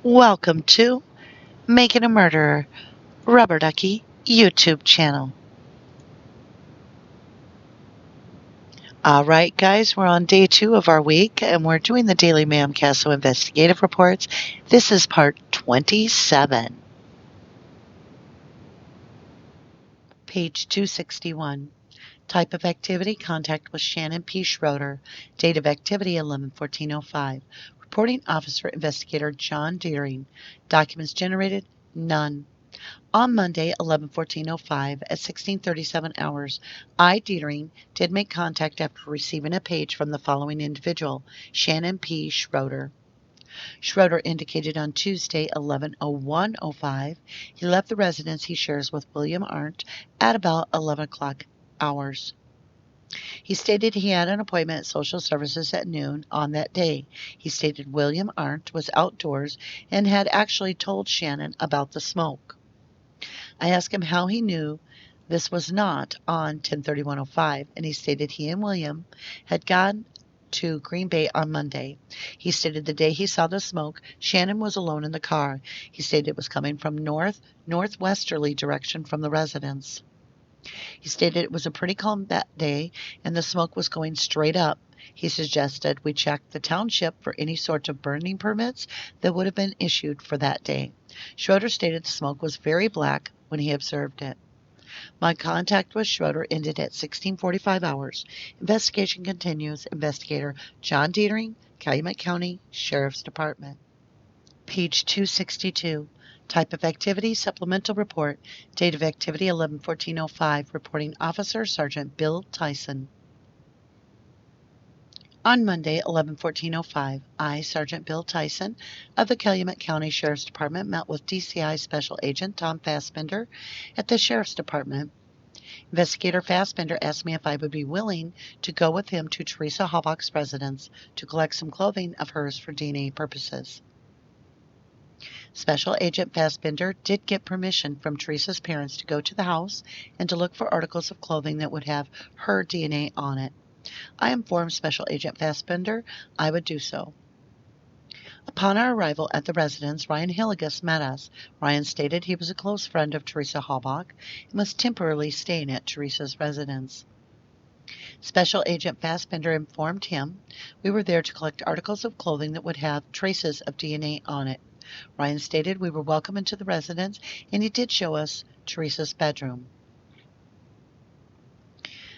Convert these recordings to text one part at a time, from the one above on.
Welcome to Making a Murderer, Rubberducky YouTube channel. All right, guys, we're on day 2 of our week, and we're doing the daily MaM CASO Investigative Reports. This is part 27. Page 261. Type of activity, contact with Shannon P. Schroeder. Date of activity, 11/14/05. Reporting officer, investigator John Deering. Documents generated, none. On Monday, 11/14/05 at 16:37 hours, I, Deering, did make contact after receiving a page from the following individual, Shannon P. Schroeder. Schroeder indicated on Tuesday, 11/01/05, he left the residence he shares with William Arndt at about 11 o'clock hours. He stated he had an appointment at social services at noon on that day. He stated William Arndt was outdoors and had actually told Shannon about the smoke. I asked him how he knew this was not on 10/31/05, and he stated he and William had gone to Green Bay on Monday. He stated the day he saw the smoke, Shannon was alone in the car. He stated it was coming from northwesterly direction from the residence. He stated it was a pretty calm day and the smoke was going straight up. He suggested we check the township for any sort of burning permits that would have been issued for that day. Schroeder stated the smoke was very black when he observed it. My contact with Schroeder ended at 16:45 hours. Investigation continues. Investigator John Deering, Calumet County Sheriff's Department. Page 262. Type of activity, supplemental report. Date of activity, 11/14/05. Reporting officer, Sergeant Bill Tyson. On Monday, 11/14/05, I, Sergeant Bill Tyson of the Calumet County Sheriff's Department, met with DCI Special Agent Tom Fassbender at the Sheriff's Department. Investigator Fassbender asked me if I would be willing to go with him to Teresa Halbach's residence to collect some clothing of hers for DNA purposes. Special Agent Fassbender did get permission from Teresa's parents to go to the house and to look for articles of clothing that would have her DNA on it. I informed Special Agent Fassbender I would do so. Upon our arrival at the residence, Ryan Hilligus met us. Ryan stated he was a close friend of Teresa Halbach and was temporarily staying at Teresa's residence. Special Agent Fassbender informed him we were there to collect articles of clothing that would have traces of DNA on it. Ryan stated we were welcome into the residence, and he did show us Teresa's bedroom.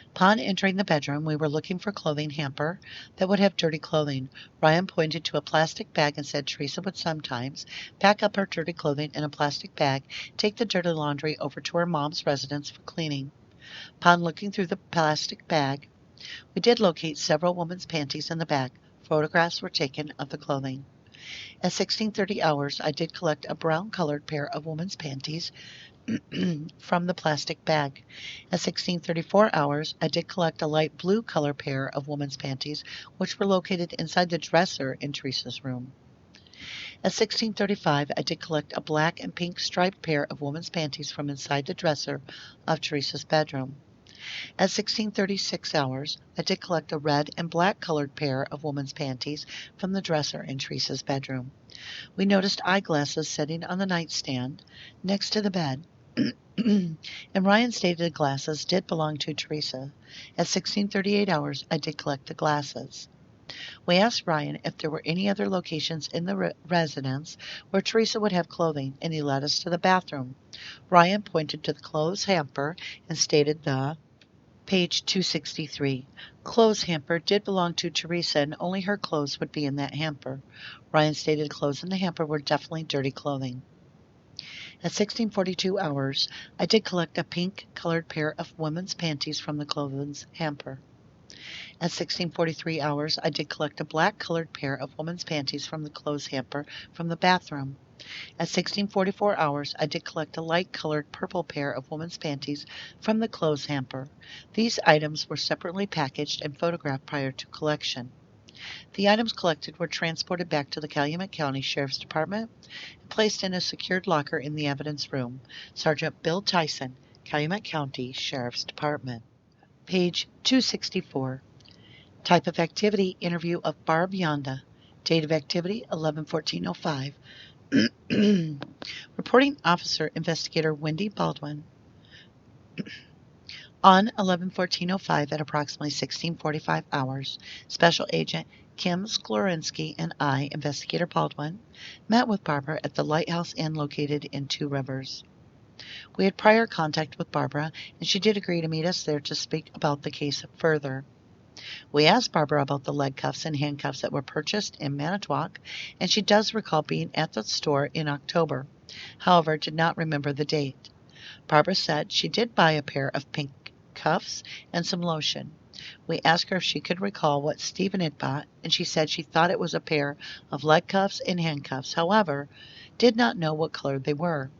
Upon entering the bedroom, we were looking for a clothing hamper that would have dirty clothing. Ryan pointed to a plastic bag and said Teresa would sometimes pack up her dirty clothing in a plastic bag, take the dirty laundry over to her mom's residence for cleaning. Upon looking through the plastic bag, we did locate several women's panties in the bag. Photographs were taken of the clothing. At 16:30 hours, I did collect a brown-colored pair of women's panties from the plastic bag. At 16:34 hours, I did collect a light blue color pair of women's panties, which were located inside the dresser in Teresa's room. At 16:35, I did collect a black and pink striped pair of women's panties from inside the dresser of Teresa's bedroom. At 16:36 hours, I did collect a red and black colored pair of women's panties from the dresser in Teresa's bedroom. We noticed eyeglasses sitting on the nightstand next to the bed, and Ryan stated the glasses did belong to Teresa. At 16:38 hours, I did collect the glasses. We asked Ryan if there were any other locations in the residence where Teresa would have clothing, and he led us to the bathroom. Ryan pointed to the clothes hamper and stated the Page 263. Clothes hamper did belong to Teresa, and only her clothes would be in that hamper. Ryan stated clothes in the hamper were definitely dirty clothing. At 16:42 hours, I did collect a pink-colored pair of women's panties from the clothing hamper. At 16:43 hours, I did collect a black-colored pair of women's panties from the clothes hamper from the bathroom. At 16:44 hours, I did collect a light-colored purple pair of women's panties from the clothes hamper. These items were separately packaged and photographed prior to collection. The items collected were transported back to the Calumet County Sheriff's Department and placed in a secured locker in the evidence room. Sergeant Bill Tyson, Calumet County Sheriff's Department. Page 264. Type of activity, interview of Barb Yonda. Date of activity, 11/14/05. Reporting Officer Investigator Wendy Baldwin. On 11/14/05 at approximately 16:45 hours, Special Agent Kim Sklorinsky and I, Investigator Baldwin, met with Barbara at the Lighthouse Inn located in Two Rivers. We had prior contact with Barbara, and she did agree to meet us there to speak about the case further. We asked Barbara about the leg cuffs and handcuffs that were purchased in Manitowoc, and she does recall being at the store in October, however, did not remember the date. Barbara said she did buy a pair of pink cuffs and some lotion. We asked her if she could recall what Steven had bought, and she said she thought it was a pair of leg cuffs and handcuffs, however, did not know what color they were.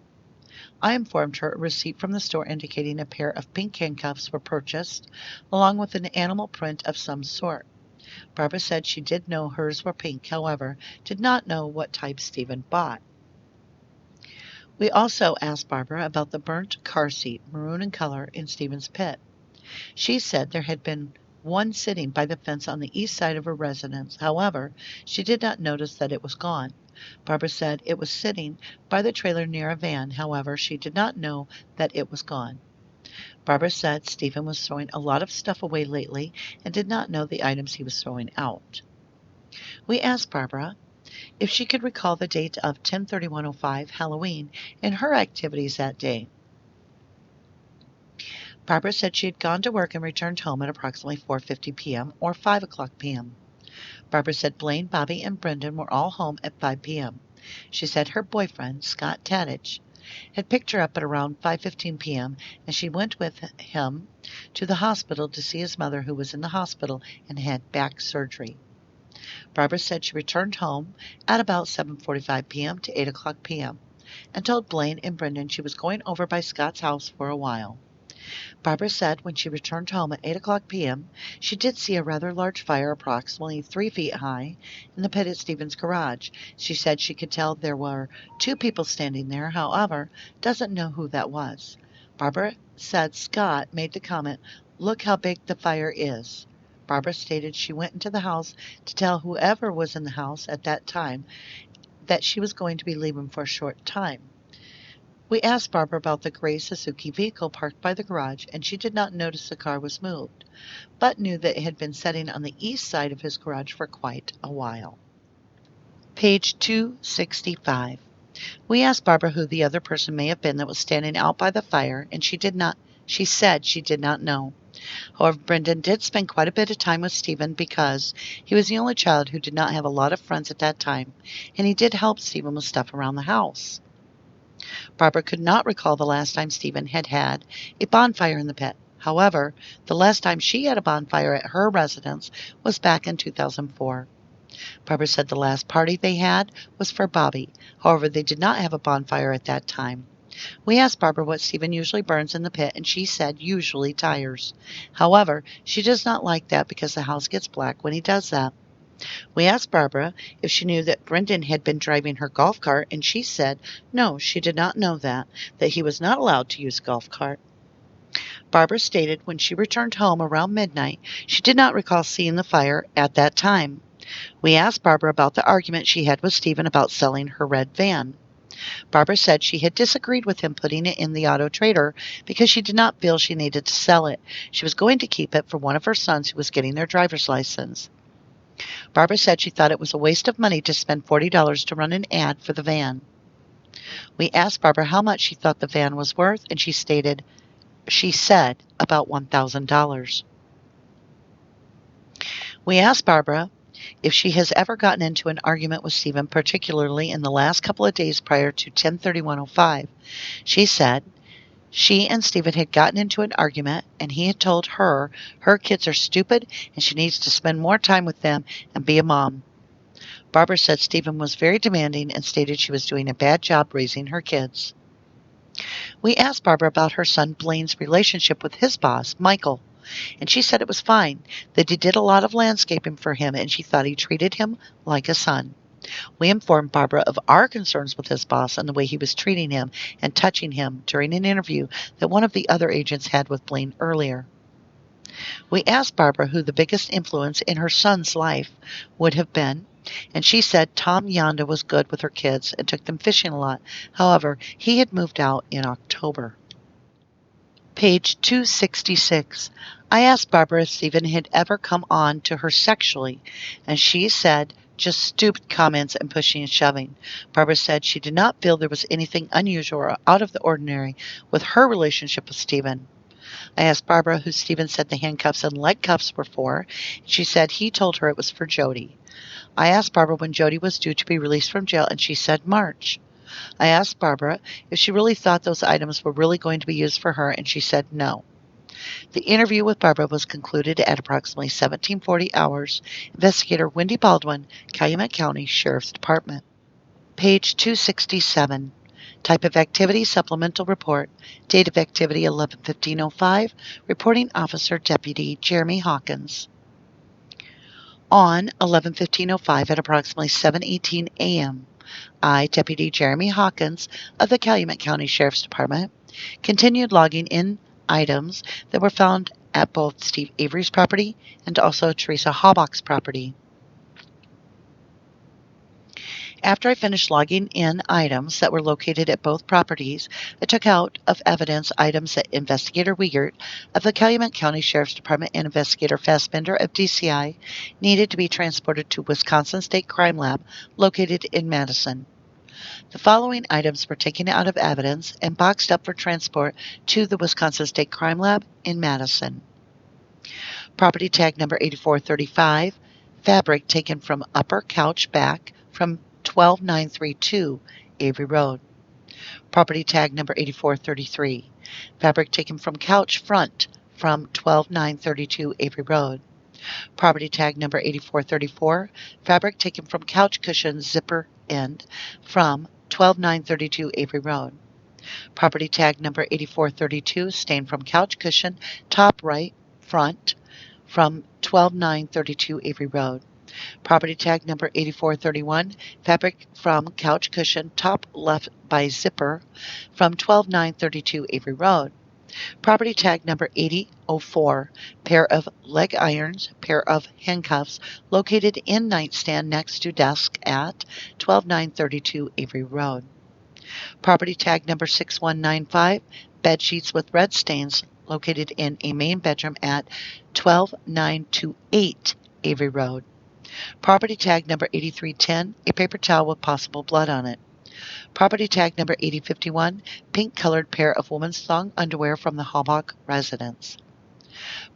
I informed her a receipt from the store indicating a pair of pink handcuffs were purchased, along with an animal print of some sort. Barbara said she did know hers were pink, however, did not know what type Steven bought. We also asked Barbara about the burnt car seat, maroon in color, in Steven's pit. She said there had been one sitting by the fence on the east side of her residence. However, she did not notice that it was gone. Barbara said it was sitting by the trailer near a van. However, she did not know that it was gone. Barbara said Steven was throwing a lot of stuff away lately and did not know the items he was throwing out. We asked Barbara if she could recall the date of 10/31/05, Halloween, and her activities that day. Barbara said she had gone to work and returned home at approximately 4:50 p.m. or 5 o'clock p.m. Barbara said Blaine, Bobby, and Brendan were all home at 5 p.m. She said her boyfriend, Scott Tadich, had picked her up at around 5:15 p.m. and she went with him to the hospital to see his mother, who was in the hospital and had back surgery. Barbara said she returned home at about 7:45 p.m. to 8 o'clock p.m. and told Blaine and Brendan she was going over by Scott's house for a while. Barbara said when she returned home at 8 o'clock p.m., she did see a rather large fire approximately 3 feet high in the pit at Steven's garage. She said she could tell there were 2 people standing there, however, doesn't know who that was. Barbara said Scott made the comment, "Look how big the fire is." Barbara stated she went into the house to tell whoever was in the house at that time that she was going to be leaving for a short time. We asked Barbara about the gray Suzuki vehicle parked by the garage, and she did not notice the car was moved, but knew that it had been sitting on the east side of his garage for quite a while. Page 265. We asked Barbara who the other person may have been that was standing out by the fire, and she said she did not know. However, Brendan did spend quite a bit of time with Steven because he was the only child who did not have a lot of friends at that time, and he did help Steven with stuff around the house. Barbara could not recall the last time Steven had had a bonfire in the pit. However, the last time she had a bonfire at her residence was back in 2004. Barbara said the last party they had was for Bobby. However, they did not have a bonfire at that time. We asked Barbara what Steven usually burns in the pit, and she said usually tires. However, she does not like that because the house gets black when he does that. We asked Barbara if she knew that Brendan had been driving her golf cart, and she said no, she did not know that he was not allowed to use a golf cart. Barbara stated when she returned home around midnight, she did not recall seeing the fire at that time. We asked Barbara about the argument she had with Steven about selling her red van. Barbara said she had disagreed with him putting it in the auto trader because she did not feel she needed to sell it. She was going to keep it for one of her sons who was getting their driver's license. Barbara said she thought it was a waste of money to spend $40 to run an ad for the van. We asked Barbara how much she thought the van was worth, and she said about $1,000. We asked Barbara if she has ever gotten into an argument with Steven, particularly in the last couple of days prior to 10/31/05. She said she and Steven had gotten into an argument, and he had told her her kids are stupid and she needs to spend more time with them and be a mom. Barbara said Steven was very demanding and stated she was doing a bad job raising her kids. We asked Barbara about her son Blaine's relationship with his boss, Michael, and she said it was fine, that he did a lot of landscaping for him and she thought he treated him like a son. We informed Barbara of our concerns with his boss and the way he was treating him and touching him during an interview that one of the other agents had with Blaine earlier. We asked Barbara who the biggest influence in her son's life would have been, and she said Tom Yonda was good with her kids and took them fishing a lot. However, he had moved out in October. Page 266. I asked Barbara if Steven had ever come on to her sexually, and she said just stupid comments and pushing and shoving. Barbara said she did not feel there was anything unusual or out of the ordinary with her relationship with Steven. I asked Barbara who Steven said the handcuffs and leg cuffs were for. She said he told her it was for Jody. I asked Barbara when Jody was due to be released from jail, and she said March. I asked Barbara if she really thought those items were really going to be used for her, and she said no. The interview with Barbara was concluded at approximately 1740 hours. Investigator Wendy Baldwin, Calumet County Sheriff's Department. Page 267. Type of activity, supplemental report. Date of activity, 11/15/05. Reporting officer, Deputy Jeremy Hawkins. On 11/15/05 at approximately 7:18 a.m., I, Deputy Jeremy Hawkins of the Calumet County Sheriff's Department, continued logging in items that were found at both Steve Avery's property and also Teresa Haubock's property. After I finished logging in items that were located at both properties, I took out of evidence items that Investigator Wiegert of the Calumet County Sheriff's Department and Investigator Fassbender of DCI needed to be transported to Wisconsin State Crime Lab located in Madison. The following items were taken out of evidence and boxed up for transport to the Wisconsin State Crime Lab in Madison. Property tag number 8435, fabric taken from upper couch back from 12932 Avery Road. Property tag number 8433, fabric taken from couch front from 12932 Avery Road. Property tag number 8434, fabric taken from couch cushion zipper end from 12932 Avery Road. Property tag number 8432, stain from couch cushion top right front from 12932 Avery Road. Property tag number 8431, fabric from couch cushion top left by zipper from 12932 Avery Road. Property tag number 8004, pair of leg irons, pair of handcuffs located in nightstand next to desk at 12932 Avery Road. Property tag number 6195, bed sheets with red stains located in a main bedroom at 12928 Avery Road. Property tag number 8310, a paper towel with possible blood on it. Property tag number 8051, pink-colored pair of women's thong underwear from the Haubock residence.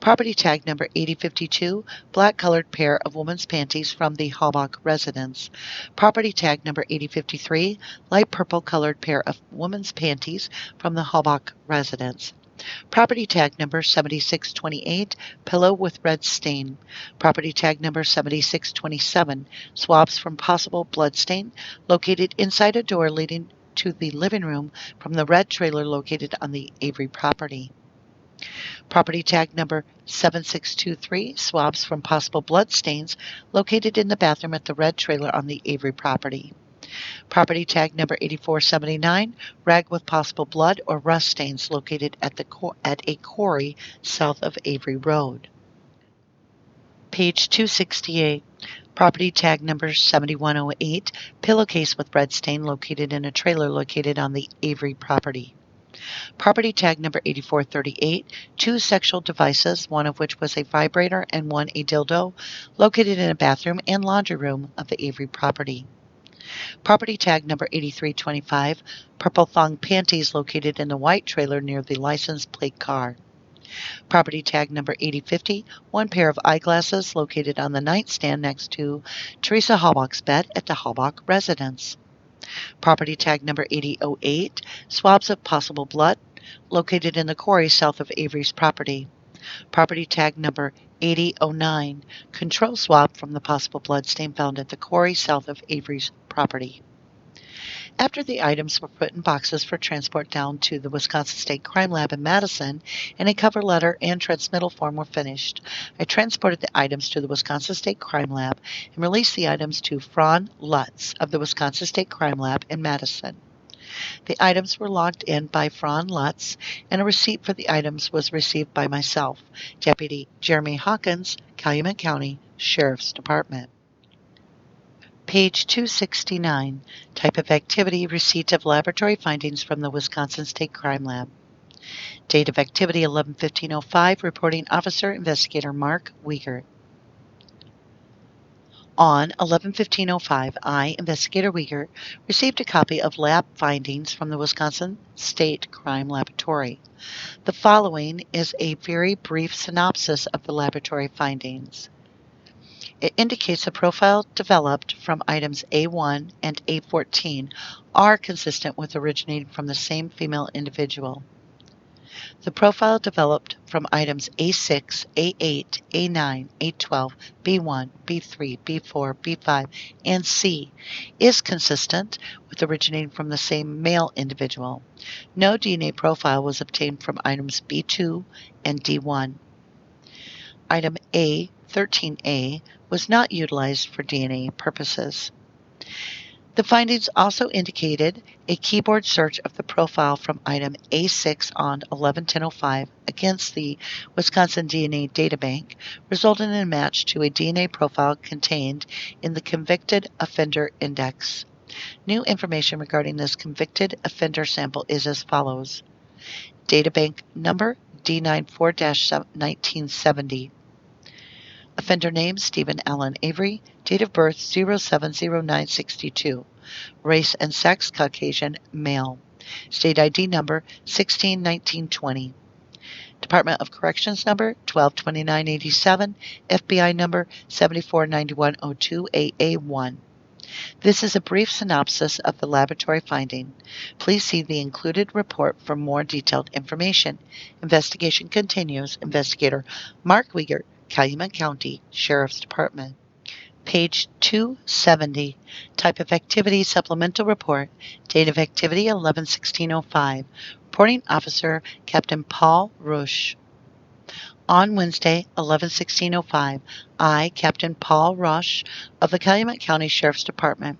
Property tag number 8052, black-colored pair of women's panties from the Haubock residence. Property tag number 8053, light purple-colored pair of women's panties from the Haubock residence. Property tag number 7628, pillow with red stain. Property tag number 7627, swabs from possible blood stain located inside a door leading to the living room from the red trailer located on the Avery property. Property tag number 7623, swabs from possible blood stains located in the bathroom at the red trailer on the Avery property. Property tag number 8479, rag with possible blood or rust stains located at a quarry south of Avery Road. Page 268. Property tag number 7108, pillowcase with red stain located in a trailer located on the Avery property. Property tag number 8438, two sexual devices, one of which was a vibrator and one a dildo, located in a bathroom and laundry room of the Avery property. Property tag number 8325, purple thong panties located in the white trailer near the license plate car. Property tag number 8050, one pair of eyeglasses located on the nightstand next to Teresa Haubock's bed at the Haubock residence. Property tag number 8008, swabs of possible blood located in the quarry south of Avery's property. Property tag number 8009, control swab from the possible blood stain found at the quarry south of Avery's property. After the items were put in boxes for transport down to the Wisconsin State Crime Lab in Madison and a cover letter and transmittal form were finished, I transported the items to the Wisconsin State Crime Lab and released the items to Fran Lutz of the Wisconsin State Crime Lab in Madison. The items were logged in by Fran Lutz, and a receipt for the items was received by myself, Deputy Jeremy Hawkins, Calumet County Sheriff's Department. Page 269, type of activity, receipt of laboratory findings from the Wisconsin State Crime Lab. Date of activity 11/15/05, reporting officer, investigator Mark Wiegert. On 11/15/05, I, Investigator Wiegert, received a copy of lab findings from the Wisconsin State Crime Laboratory. The following is a very brief synopsis of the laboratory findings. It indicates a profile developed from items A1 and A14 are consistent with originating from the same female individual. The profile developed from items A6, A8, A9, A12, B1, B3, B4, B5, and C is consistent with originating from the same male individual. No DNA profile was obtained from items B2 and D1. Item A13A was not utilized for DNA purposes. The findings also indicated a keyboard search of the profile from item A6 on 11/10/05 against the Wisconsin DNA Databank resulted in a match to a DNA profile contained in the Convicted Offender Index. New information regarding this convicted offender sample is as follows. Databank number D94-1970. Offender name Steven Allen Avery. Date of birth 07/09/62. Race and sex Caucasian, male. State ID number 161920. Department of Corrections number 122987. FBI number 749102AA1. This is a brief synopsis of the laboratory finding. Please see the included report for more detailed information. Investigation continues. Investigator Mark Wiegert, Calumet County Sheriff's Department. Page 270, type of activity, supplemental report, date of activity 11/16/05, reporting officer Captain Paul Rush. On Wednesday, 11/16/05, I, Captain Paul Rush of the Calumet County Sheriff's Department,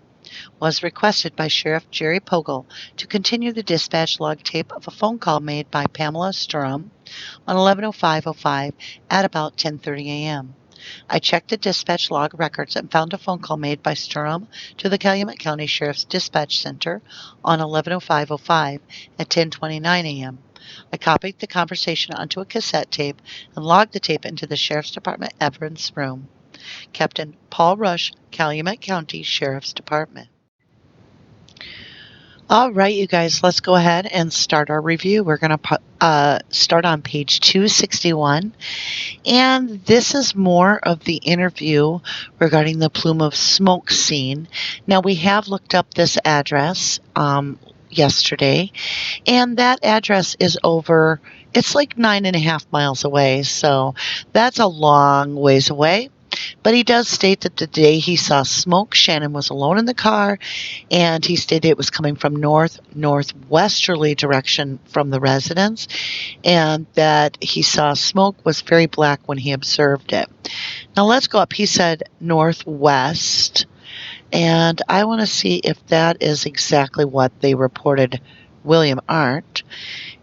was requested by Sheriff Jerry Pogel to continue the dispatch log tape of a phone call made by Pamela Sturm on 11/05/05 at about 10:30 a.m. I checked the dispatch log records and found a phone call made by Sturm to the Calumet County Sheriff's Dispatch Center on 11/05/05 at 10:29 a.m. I copied the conversation onto a cassette tape and logged the tape into the Sheriff's Department evidence room. Captain Paul Rush, Calumet County Sheriff's Department. All right, you guys, let's go ahead and start our review. We're going to start on page 261. And this is more of the interview regarding the plume of smoke scene. Now, we have looked up this address yesterday, and that address is over, it's like 9.5 miles away, so that's a long ways away. But he does state that the day he saw smoke, Shannon was alone in the car, and he stated it was coming from northwesterly direction from the residence, and that he saw smoke was very black when he observed it. Now let's go up. He said northwest, and I want to see if that is exactly what they reported William Art.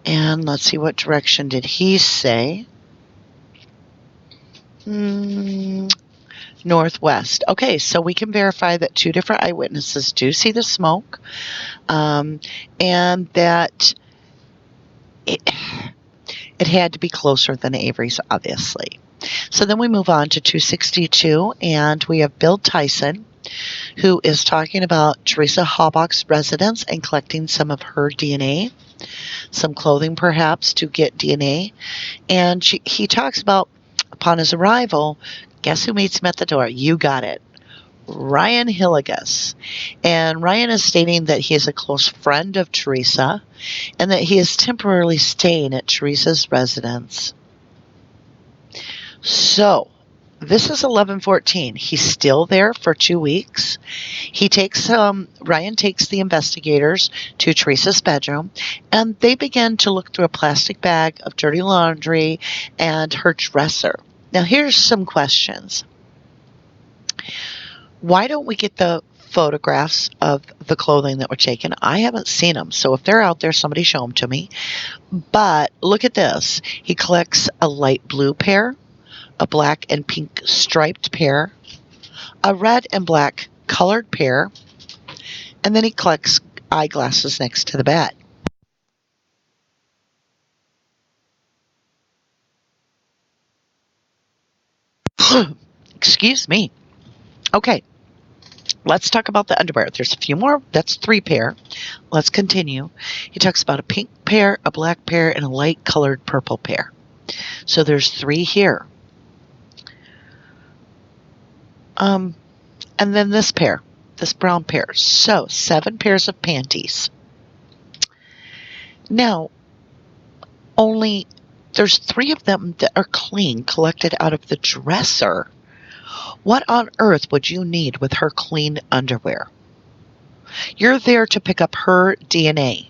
And let's see, what direction did he say? Northwest. Okay, so we can verify that two different eyewitnesses do see the smoke, and that it had to be closer than Avery's, obviously. So then we move on to 262, and we have Bill Tyson, who is talking about Teresa Halbach's residence and collecting some of her DNA, some clothing perhaps, to get DNA. And he talks about, upon his arrival, guess who meets him at the door? You got it. Ryan Hillegas. And Ryan is stating that he is a close friend of Teresa and that he is temporarily staying at Teresa's residence. So, this is 11/14. He's still there for 2 weeks. Ryan takes the investigators to Teresa's bedroom, and they begin to look through a plastic bag of dirty laundry and her dresser. Now, here's some questions. Why don't we get the photographs of the clothing that were taken? I haven't seen them, so if they're out there, somebody show them to me. But look at this. He collects a light blue pair, a black and pink striped pair, a red and black colored pair, and then he collects eyeglasses next to the bed. Excuse me. Okay, let's talk about the underwear. There's a few more. That's 3 pair. Let's continue. He talks about a pink pair, a black pair, and a light colored purple pair. So there's 3 here. And then this pair, this brown pair. So 7 pairs of panties. Now, there's 3 of them that are clean, collected out of the dresser. What on earth would you need with her clean underwear? You're there to pick up her DNA.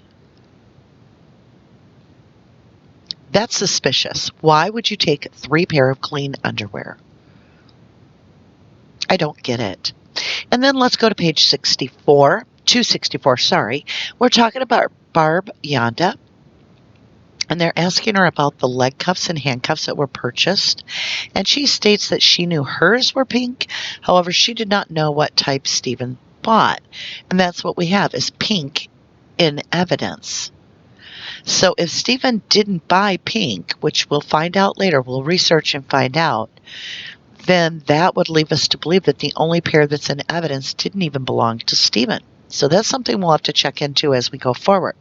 That's suspicious. Why would you take 3 pair of clean underwear? I don't get it. And then let's go to page 264, sorry. We're talking about Barb Yonda. And they're asking her about the leg cuffs and handcuffs that were purchased. And she states that she knew hers were pink. However, she did not know what type Steven bought. And that's what we have, is pink in evidence. So if Steven didn't buy pink, which we'll find out later, we'll research and find out, then that would leave us to believe that the only pair that's in evidence didn't even belong to Steven. So that's something we'll have to check into as we go forward.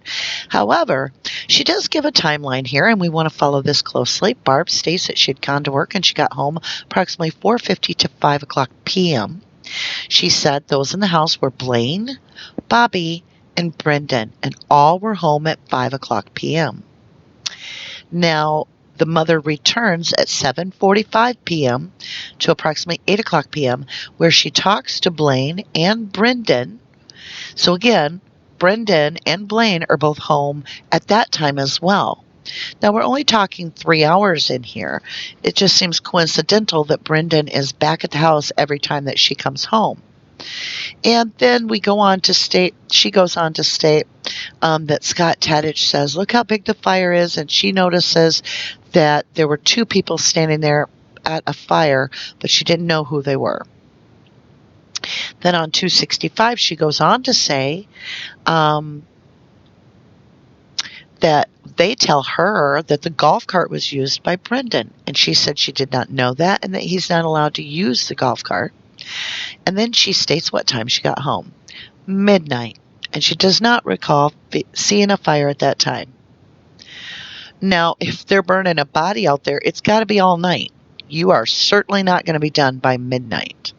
However, she does give a timeline here, and we want to follow this closely. Barb states that she had gone to work and she got home approximately 4:50 to 5 o'clock p.m. She said those in the house were Blaine, Bobby, and Brendan, and all were home at 5 o'clock p.m. Now, the mother returns at 7:45 p.m. to approximately 8 o'clock p.m., where she talks to Blaine and Brendan. So again, Brendan and Blaine are both home at that time as well. Now, we're only talking 3 hours in here. It just seems coincidental that Brendan is back at the house every time that she comes home. And then she goes on to state that Scott Tadich says, look how big the fire is, and she notices that there were 2 people standing there at a fire, but she didn't know who they were. Then on 265, she goes on to say that they tell her that the golf cart was used by Brendan, and she said she did not know that and that he's not allowed to use the golf cart. And then she states what time she got home. Midnight. And she does not recall seeing a fire at that time. Now, if they're burning a body out there, it's got to be all night. You are certainly not going to be done by midnight.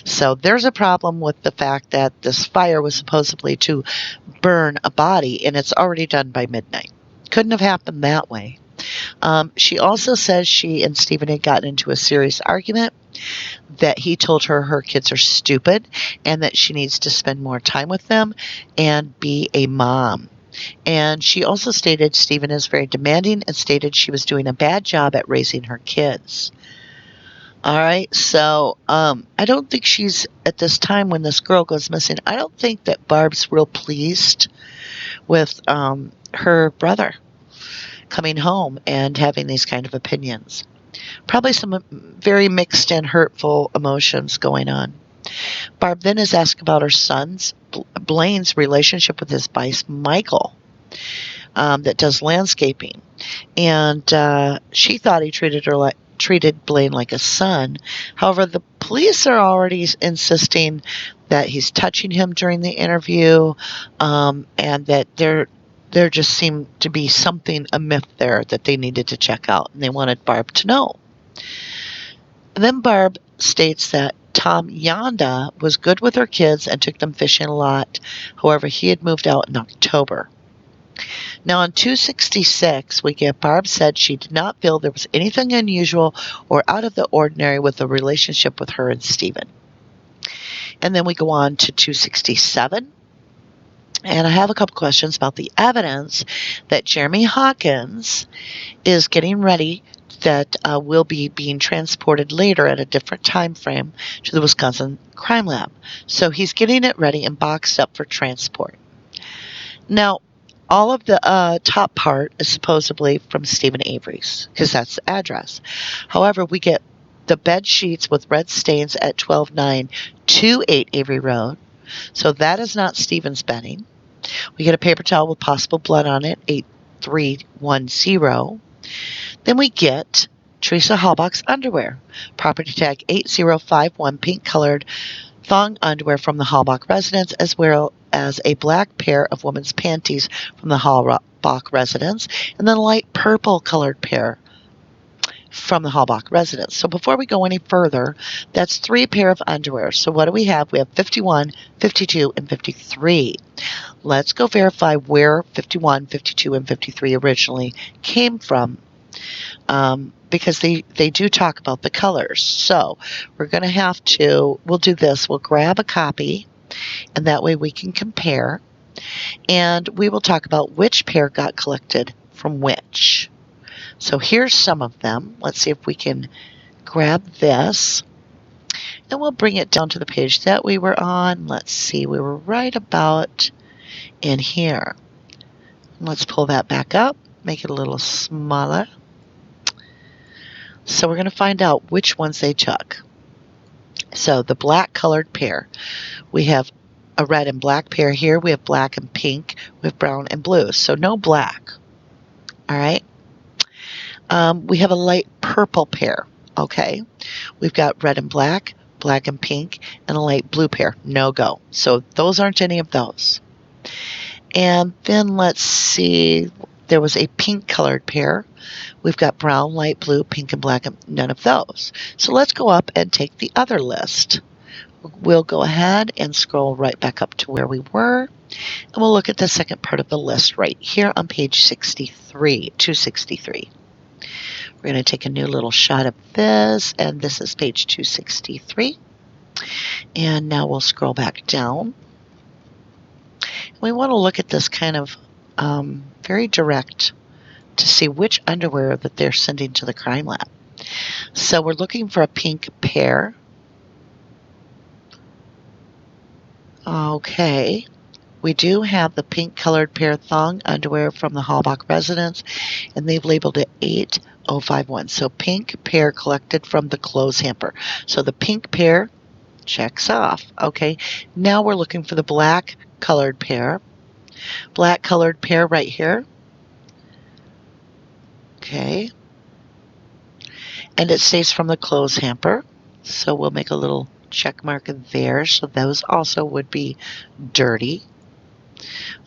So there's a problem with the fact that this fire was supposedly to burn a body, and it's already done by midnight. Couldn't have happened that way. She also says she and Steven had gotten into a serious argument, that he told her kids are stupid and that she needs to spend more time with them and be a mom. And she also stated Steven is very demanding and stated she was doing a bad job at raising her kids. All right, so I don't think she's, at this time when this girl goes missing, I don't think that Barb's real pleased with her brother coming home and having these kind of opinions. Probably some very mixed and hurtful emotions going on. Barb then is asked about her son's, Blaine's, relationship with his vice, Michael, that does landscaping. And she thought he treated Blaine like a son. However, the police are already insisting that he's touching him during the interview, and that there just seemed to be something, a myth there that they needed to check out, and they wanted Barb to know. And then Barb states that Tom Yonda was good with her kids and took them fishing a lot. However, he had moved out in October. Now on 266, we get Barb said she did not feel there was anything unusual or out of the ordinary with the relationship with her and Steven. And then we go on to 267. And I have a couple questions about the evidence that Jeremy Hawkins is getting ready, that will be being transported later at a different time frame to the Wisconsin Crime Lab. So he's getting it ready and boxed up for transport. Now, all of the top part is supposedly from Steven Avery's, because that's the address. However, we get the bed sheets with red stains at 12-928 Avery Road. So that is not Steven's bedding. We get a paper towel with possible blood on it, 8310. Then we get Teresa Halbach's underwear, property tag 8051, pink colored thong underwear from the Halbach residence, as well as a black pair of women's panties from the Halbach residence, and then a light purple colored pair from the Halbach residence. So before we go any further, that's 3 pair of underwear. So what do we have? We have 51, 52, and 53. Let's go verify where 51, 52, and 53 originally came from, because they do talk about the colors. So we're going to have to, we'll do this. We'll grab a copy, and that way we can compare. And we will talk about which pair got collected from which. So here's some of them. Let's see if we can grab this. And we'll bring it down to the page that we were on. Let's see, we were right about in here. Let's pull that back up, make it a little smaller. So we're going to find out which ones they took. So the black colored pair, we have a red and black pair here. We have black and pink. We have brown and blue. So no black. All right. We have a light purple pair. Okay. We've got red and black, black and pink, and a light blue pair. No go. So those aren't any of those. And then let's see. There was a pink colored pair. We've got brown, light blue, pink, and black, and none of those. So let's go up and take the other list. We'll go ahead and scroll right back up to where we were. And we'll look at the second part of the list right here on page 263. We're going to take a new little shot of this, and this is page 263. And now we'll scroll back down. We want to look at this kind of very direct to see which underwear that they're sending to the crime lab. So we're looking for a pink pair. Okay. We do have the pink colored pair thong underwear from the Halbach residence, and they've labeled it 8051. So pink pair collected from the clothes hamper. So the pink pair checks off. Okay. Now we're looking for the black colored pair. Black colored pair right here. Okay. And it stays from the clothes hamper. So we'll make a little check mark there. So those also would be dirty.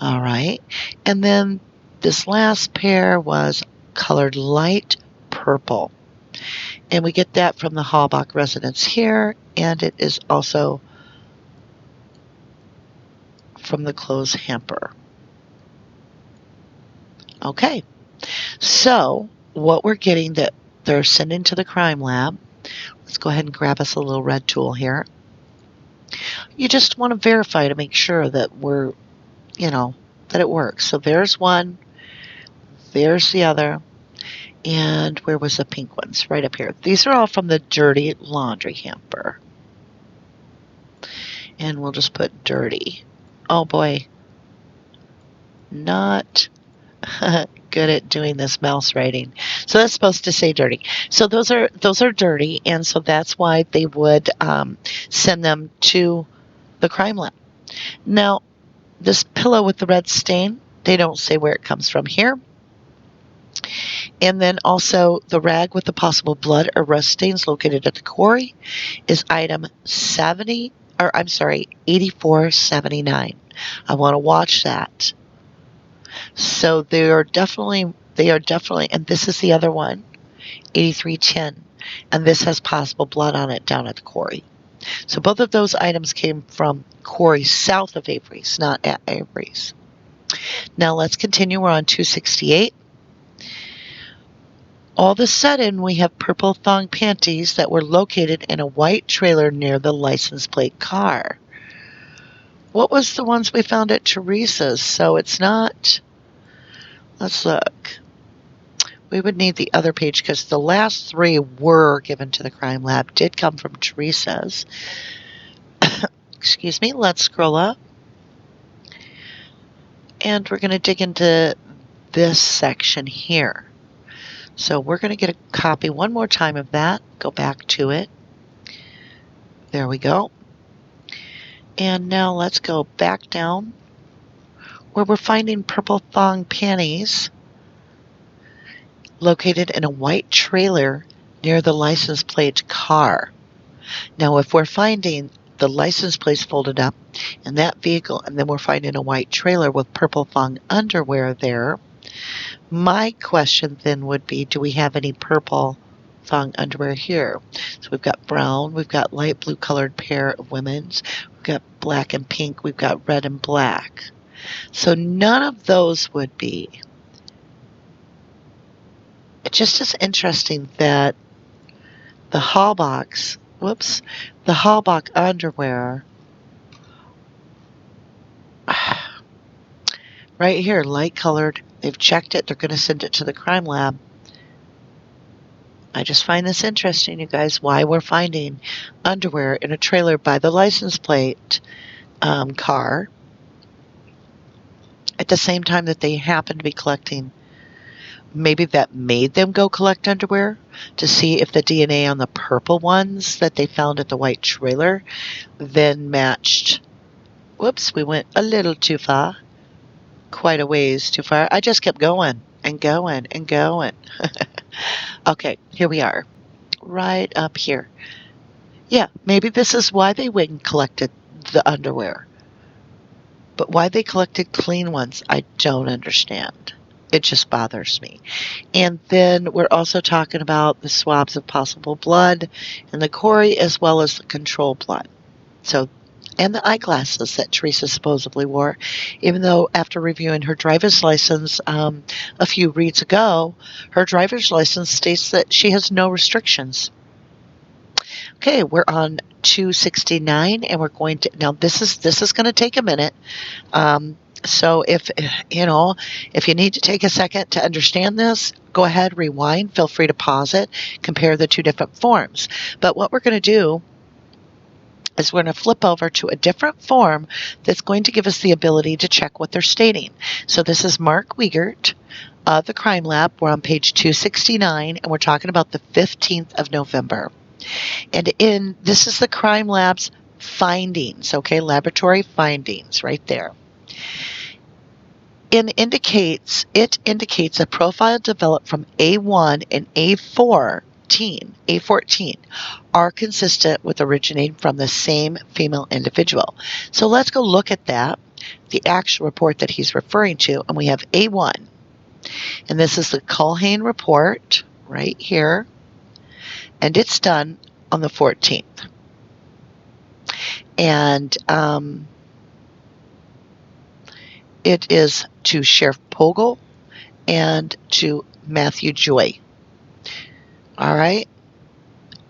All right. And then this last pair was colored light purple. And we get that from the Halbach residence here. And it is also from the clothes hamper. Okay. So what we're getting that they're sending to the crime lab, let's go ahead and grab us a little red tool here. You just want to verify to make sure that we're, that it works. So there's one, there's the other, and where was the pink ones? Right up here. These are all from the dirty laundry hamper. And we'll just put dirty. Oh boy. Not good at doing this mouse writing. So that's supposed to say dirty. So those are dirty, and so that's why they would send them to the crime lab. Now, this pillow with the red stain, they don't say where it comes from here. And then also the rag with the possible blood or rust stains located at the quarry is item 8479. I want to watch that. So they are definitely, and this is the other one, 8310, and this has possible blood on it down at the quarry. So both of those items came from quarries south of Avery's, not at Avery's. Now let's continue. We're on 268. All of a sudden, we have purple thong panties that were located in a white trailer near the license plate car. What was the ones we found at Teresa's? So it's not... Let's look. We would need the other page because the last 3 were given to the crime lab, did come from Teresa's. Excuse me. Let's scroll up. And we're going to dig into this section here. So we're going to get a copy one more time of that. Go back to it. There we go. And now let's go back down where we're finding purple thong panties located in a white trailer near the license plate car. Now, if we're finding the license plates folded up in that vehicle, and then we're finding a white trailer with purple thong underwear there, my question then would be, do we have any purple thong underwear here? So we've got brown, we've got light blue colored pair of women's, we've got black and pink, we've got red and black. So none of those would be. It just is interesting that the Halbach underwear, right here, light colored, they've checked it, they're going to send it to the crime lab. I just find this interesting, you guys, why we're finding underwear in a trailer by the license plate car at the same time that they happen to be collecting. Maybe that made them go collect underwear to see if the DNA on the purple ones that they found at the white trailer then matched. Whoops, we went a little too far. Quite a ways too far. I just kept going and going and going. Okay, here we are. Right up here. Yeah, maybe this is why they went and collected the underwear. But why they collected clean ones, I don't understand. It just bothers me. And then we're also talking about the swabs of possible blood in the Corey as well as the control blood. So, and the eyeglasses that Teresa supposedly wore, even though after reviewing her driver's license a few reads ago, her driver's license states that she has no restrictions. Okay, we're on 269, and we're going to, now this is going to take a minute. So if you need to take a second to understand this, go ahead, rewind, feel free to pause it, compare the two different forms. But what we're going to do is we're going to flip over to a different form that's going to give us the ability to check what they're stating. So this is Mark Wiegert of the Crime Lab. We're on page 269, and we're talking about the 15th of November. And this is the Crime Lab's findings, okay, laboratory findings right there. It indicates a profile developed from A1 and A14 are consistent with originating from the same female individual. So let's go look at that, the actual report that he's referring to, and we have A1. And this is the Culhane report right here, and it's done on the 14th. And it is to Sheriff Pogel and to Matthew Joy. All right.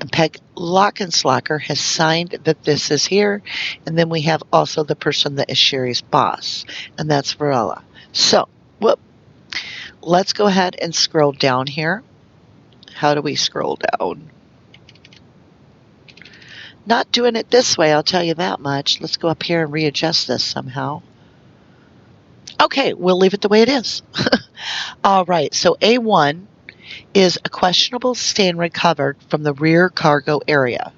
And Peg Lockenslacker has signed that this is here. And then we have also the person that is Sherry's boss, and that's Varela. So, let's go ahead and scroll down here. How do we scroll down? Not doing it this way, I'll tell you that much. Let's go up here and readjust this somehow. Okay, we'll leave it the way it is. All right, so A1 is a questionable stain recovered from the rear cargo area.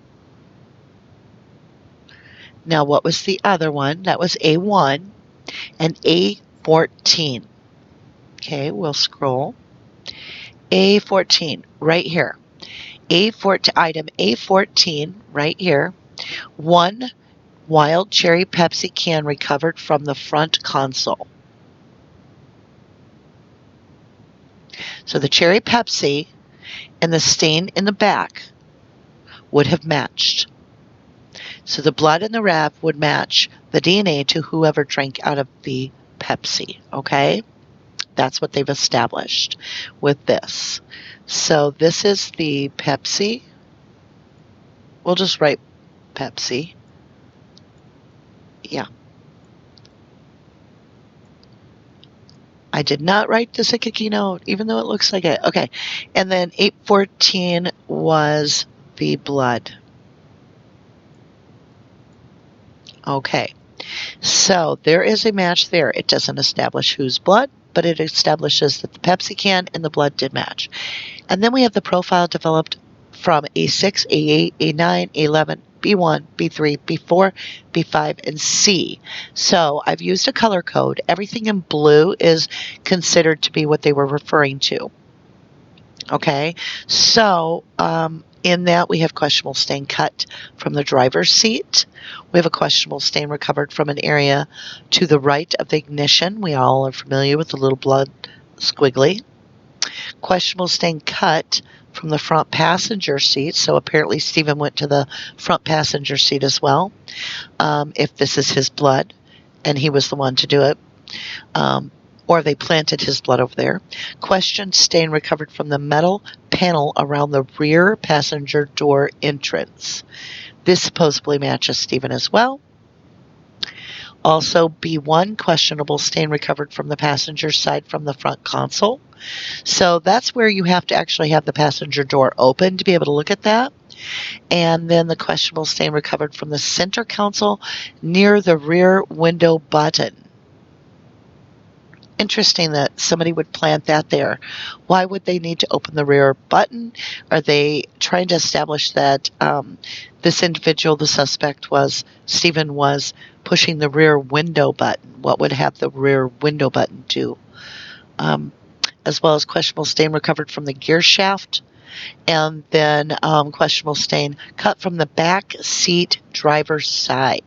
Now, what was the other one? That was A1 and A14. Okay, we'll scroll. A14, right here. Item A14, right here. 1 wild cherry Pepsi can recovered from the front console. So the cherry Pepsi and the stain in the back would have matched. So the blood in the wrap would match the DNA to whoever drank out of the Pepsi, okay? That's what they've established with this. So this is the Pepsi. We'll just write Pepsi. Yeah. I did not write this a kicky note, even though it looks like it. Okay. And then 814 was the blood. Okay. So there is a match there. It doesn't establish whose blood, but it establishes that the Pepsi can and the blood did match. And then we have the profile developed from A6, A8, A9, A11, B1, B3, B4, B5, and C. So I've used a color code. Everything in blue is considered to be what they were referring to. Okay, so in that we have questionable stain cut from the driver's seat. We have a questionable stain recovered from an area to the right of the ignition. We all are familiar with the little blood squiggly. Questionable stain cut from the front passenger seat. So apparently Steven went to the front passenger seat as well. If this is his blood and he was the one to do it. Or they planted his blood over there. Question stain recovered from the metal panel around the rear passenger door entrance. This supposedly matches Steven as well. Also, B1, questionable stain recovered from the passenger side from the front console. So that's where you have to actually have the passenger door open to be able to look at that. And then the questionable stain recovered from the center console near the rear window button. Interesting that somebody would plant that there. Why would they need to open the rear button? Are they trying to establish that this individual, the suspect, Steven was pushing the rear window button? What would have the rear window button do? As well as questionable stain recovered from the gear shaft, and then questionable stain cut from the back seat driver's side.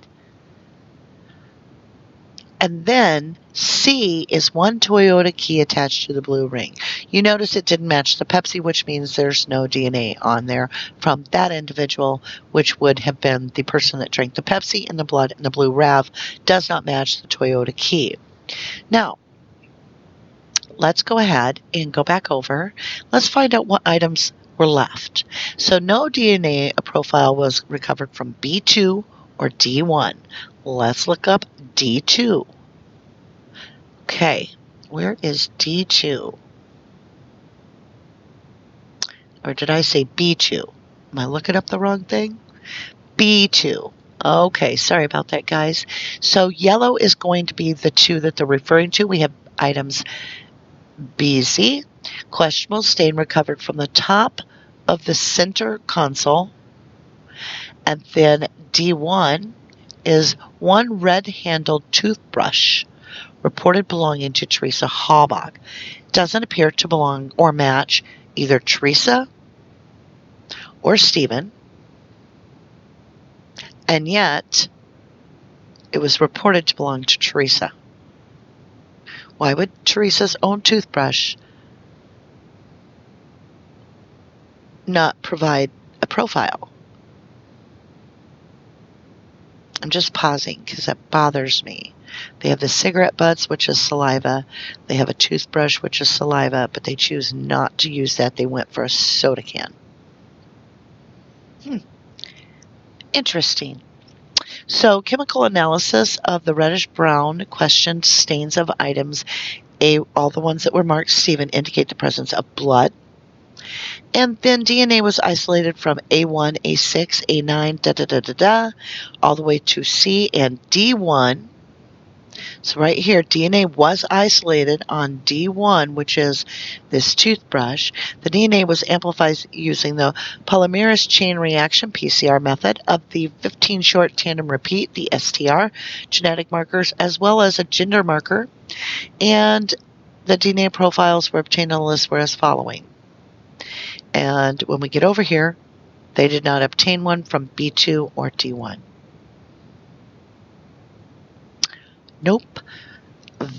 And then C is one Toyota key attached to the blue ring. You notice it didn't match the Pepsi, which means there's no DNA on there from that individual, which would have been the person that drank the Pepsi, and the blood in the blue RAV does not match the Toyota key. Now, let's go ahead and go back over. Let's find out what items were left. So no DNA profile was recovered from B2 or D1. Let's look up D2. Okay, where is D2? Or did I say B2? Am I looking up the wrong thing? B2. Okay, sorry about that, guys. So yellow is going to be the 2 that they're referring to. We have items BZ, questionable stain recovered from the top of the center console. And then D1 is one red-handled toothbrush reported belonging to Teresa Halbach. Doesn't appear to belong or match either Teresa or Steven, and yet it was reported to belong to Teresa. Why would Teresa's own toothbrush not provide a profile? I'm just pausing because that bothers me. They have the cigarette butts, which is saliva. They have a toothbrush, which is saliva, but they choose not to use that. They went for a soda can. Interesting. So chemical analysis of the reddish-brown questioned stains of items, all the ones that were marked Steven, indicate the presence of blood. And then DNA was isolated from A1, A6, A9, all the way to C and D1. So right here, DNA was isolated on D1, which is this toothbrush. The DNA was amplified using the polymerase chain reaction, PCR method, of the 15 short tandem repeat, the STR, genetic markers, as well as a gender marker. And the DNA profiles were obtained on the list were as following. And when we get over here, they did not obtain one from B2 or D1. Nope.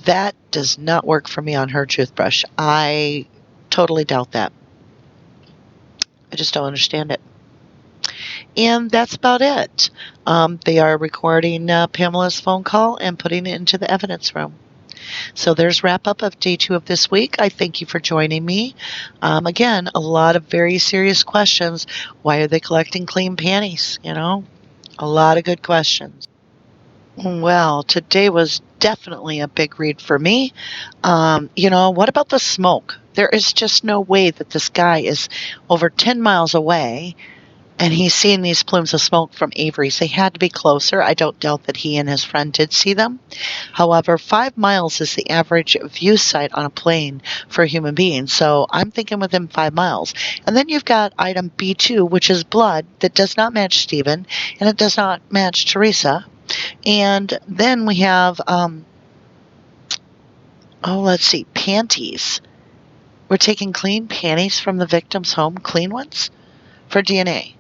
That does not work for me on her toothbrush. I totally doubt that. I just don't understand it. And that's about it. They are recording Pamela's phone call and putting it into the evidence room. So there's wrap up of day 2 of this week. I thank you for joining me. Again, a lot of very serious questions. Why are they collecting clean panties? You know, a lot of good questions. Well, today was definitely a big read for me. What about the smoke? There is just no way that this guy is over 10 miles away and he's seeing these plumes of smoke from Avery's. They had to be closer. I don't doubt that he and his friend did see them. However, 5 miles is the average view sight on a plane for a human being. So I'm thinking within 5 miles. And then you've got item B2, which is blood that does not match Steven, and it does not match Teresa. And then we have, let's see, panties. We're taking clean panties from the victim's home, clean ones, for DNA.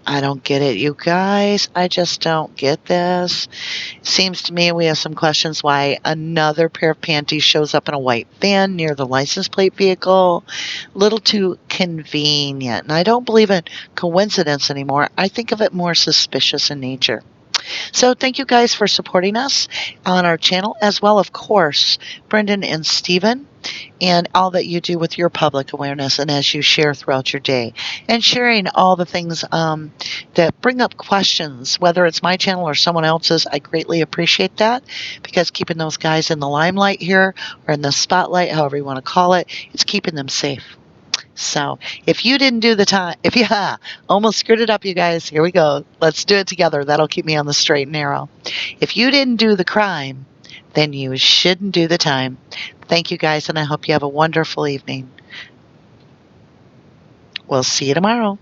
I don't get it, you guys. I just don't get this. Seems to me we have some questions why another pair of panties shows up in a white van near the license plate vehicle. Little too convenient. And I don't believe in coincidence anymore. I think of it more suspicious in nature. So thank you guys for supporting us on our channel, as well, of course, Brendan and Steven, and all that you do with your public awareness and as you share throughout your day, and sharing all the things that bring up questions, whether it's my channel or someone else's. I greatly appreciate that, because keeping those guys in the limelight here, or in the spotlight, however you want to call it, it's keeping them safe. So if you didn't do the time, almost screwed it up, you guys. Here we go. Let's do it together. That'll keep me on the straight and narrow. If you didn't do the crime, then you shouldn't do the time. Thank you guys, and I hope you have a wonderful evening. We'll see you tomorrow.